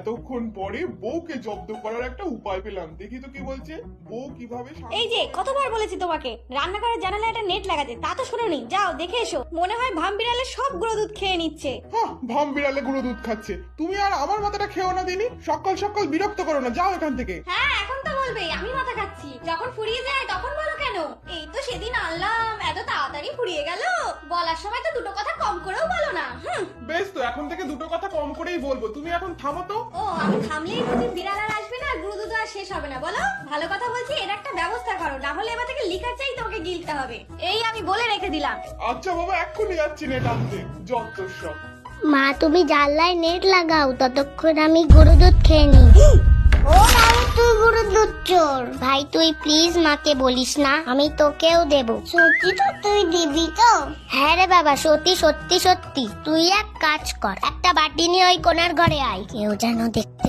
এতক্ষণ পরে বউকে জব্দ করার একটা উপায় পেলাম। দেখি তো কি বলছে বউ কিভাবে। এই যে কতবার বলেছি তোমাকে রান্নাঘরের জানালায় একটা নেট লাগাতে, তা তো শুনোনি। যাও দেখে এসো, মনে হয় ভাম বিড়ালে সব গুঁড়ো দুধ খেয়ে নিচ্ছে। হ্যাঁ, ভাম বিড়ালে গুঁড়ো দুধ খাচ্ছে। তুমি আর আমার মাথাটা খেও না দিনি, সকাল সকাল বিরক্ত করো না, যাও এখান থেকে। হ্যাঁ এখন তো বলবে আমি মাথা খাচ্ছি, যখন ফুরিয়ে যায় তখন বলো কেন? এই তো সেদিন আনলাম, এত তাড়াতাড়ি ফুরিয়ে গেল। বলার সময় তো দুটো কথা কম করেও বলো না। বেশ, তো এখন থেকে দুটো কথা কম করেই বলবো, তুমি এখন থামো তো। ও আমি থামলেই বুঝি বিড়াল আর আসবে না, গুঁড়ো দুধ আর শেষ হবে না? বলো, ভালো কথা বলছি, এর একটা ব্যবস্থা করো, না হলে এবার থেকে লিকার চাই তোমাকে গিলতে হবে। এই আমি বলে রেখে দিলাম। আচ্ছা বাবা, এক্ষুনি যাচ্ছি নেট আনতে, যত সব। মা তুমি জানলায় নেট লাগাও, ততক্ষণ আমি গরু দুধ খেয়ে নি। ও বাবু তুই গরু দুধ চোর। ভাই তুই প্লিজ মাকে বলিস না, আমি তোকেও দেব। সত্যি তো তুই দিবি তো? হ্যাঁ রে বাবা, সত্যি সত্যি সত্যি। তুই এক কাজ কর, একটা বাটি নিয়ে ওই কোনার ঘরে আয়, কেউ যেন দেখতে